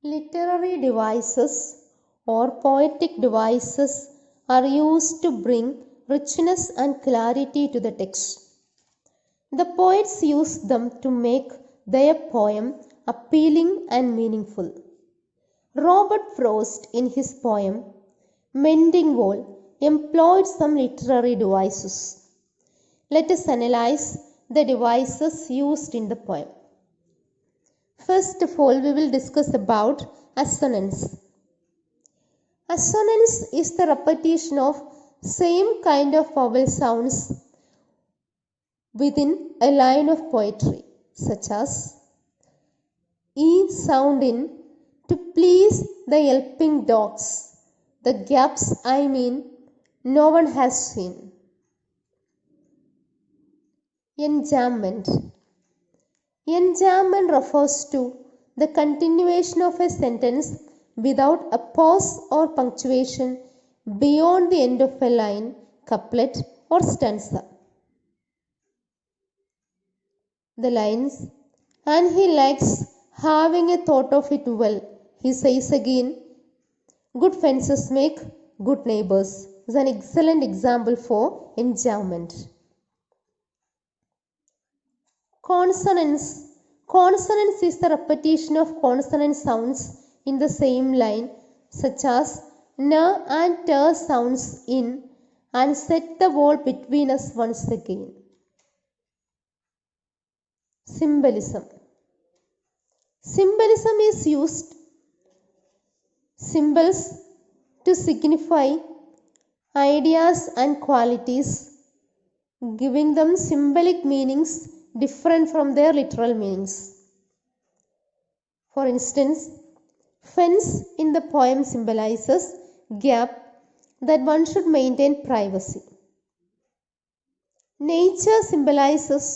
Literary devices or poetic devices are used to bring richness and clarity to the text. The poets use them to make their poem appealing and meaningful. Robert Frost, in his poem Mending Wall, employed some literary devices. Let us analyze the devices used in the poem. First of all, we will discuss about assonance. Assonance is the repetition of same kind of vowel sounds within a line of poetry, such as E sound in to please the yelping dogs. The gaps I mean no one has seen. Enjambment. Enjambment refers to the continuation of a sentence without a pause or punctuation beyond the end of a line, couplet or stanza. The lines, and he likes having a thought of it well. He says again, good fences make good neighbors, is an excellent example for enjambment. Consonance. Consonance is the repetition of consonant sounds in the same line, such as n and t sounds in and set the wall between us once again. Symbolism. Symbolism is used symbols to signify ideas and qualities, giving them symbolic meanings different from their literal meanings. For instance, fence in the poem symbolizes gap that one should maintain privacy. Nature symbolizes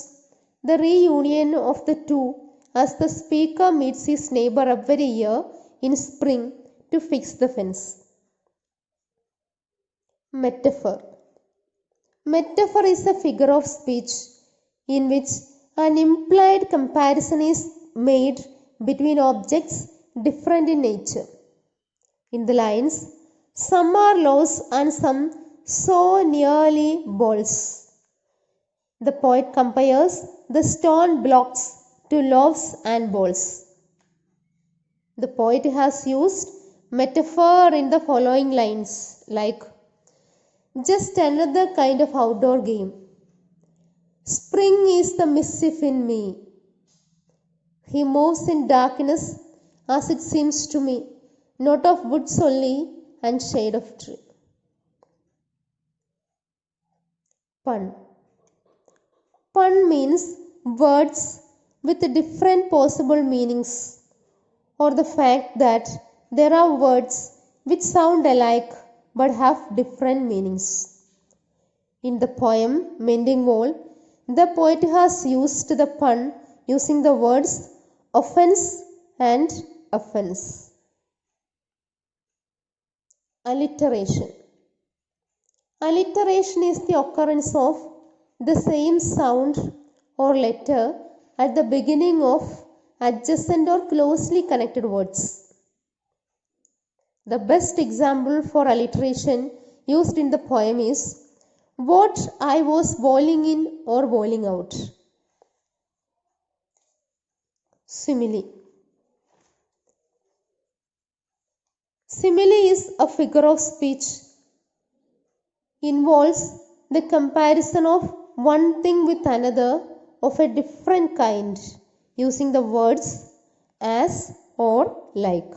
the reunion of the two as the speaker meets his neighbor every year in spring to fix the fence. Metaphor. Metaphor is a figure of speech in which an implied comparison is made between objects different in nature. In the lines, some are loaves and some so nearly balls. The poet compares the stone blocks to loaves and balls. The poet has used metaphor in the following lines like, just another kind of outdoor game. Spring is the mischief in me. He moves in darkness as it seems to me, not of woods only and shade of tree. Pun. Pun means words with different possible meanings, or the fact that there are words which sound alike but have different meanings. In the poem Mending Wall, the poet has used the pun using the words offense and offense. Alliteration. Alliteration is the occurrence of the same sound or letter at the beginning of adjacent or closely connected words. The best example for alliteration used in the poem is what I was boiling in or boiling out. Simile. Simile is a figure of speech. Involves the comparison of one thing with another of a different kind using the words as or like.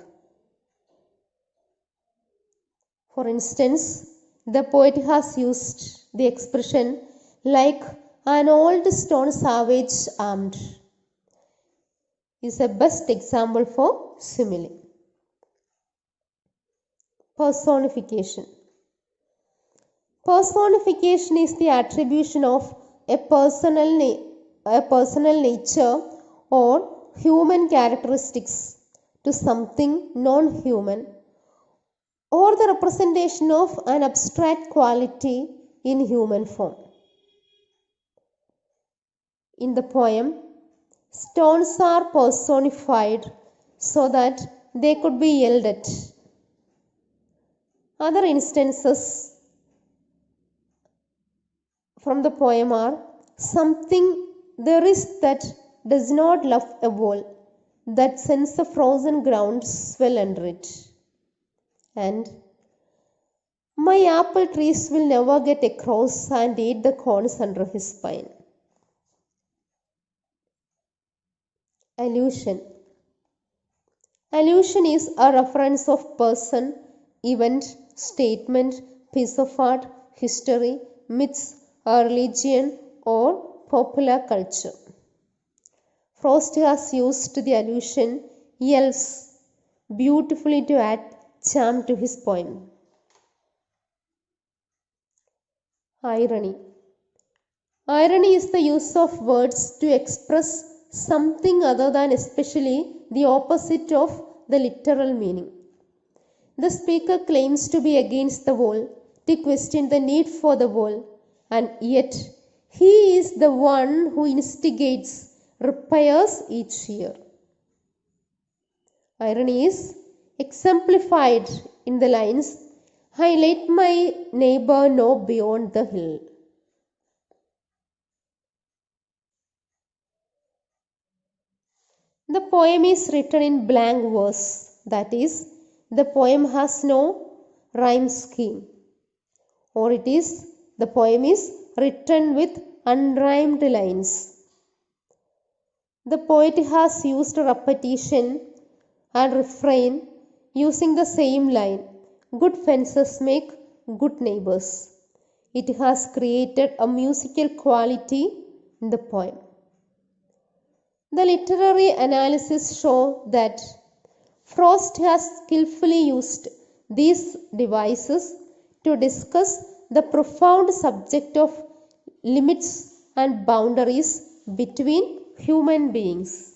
For instance, the poet has used the expression like an old stone savage armed. Is a best example for simile. Personification. Personification is the attribution of a personal nature or human characteristics to something non-human, or the representation of an abstract quality in human form. In the poem, stones are personified so that they could be yelled at. Other instances from the poem are something there is that does not love a wall, that sends the frozen ground swell under it. And my apple trees will never get across and eat the corns under his spine. Allusion. Allusion is a reference of person, event, statement, piece of art, history, myths, or religion, or popular culture. Frost has used the allusion else beautifully to add charm to his poem. Irony. Irony is the use of words to express something other than especially the opposite of the literal meaning. The speaker claims to be against the wall, to question the need for the wall, and yet he is the one who instigates repairs each year. Irony is exemplified in the lines, I let my neighbor know beyond the hill. The poem is written in blank verse, that is, the poem has no rhyme scheme, or it is the poem is written with unrhymed lines. The poet has used repetition and refrain using the same line, good fences make good neighbors. It has created a musical quality in the poem. The literary analysis show that Frost has skillfully used these devices to discuss the profound subject of limits and boundaries between human beings.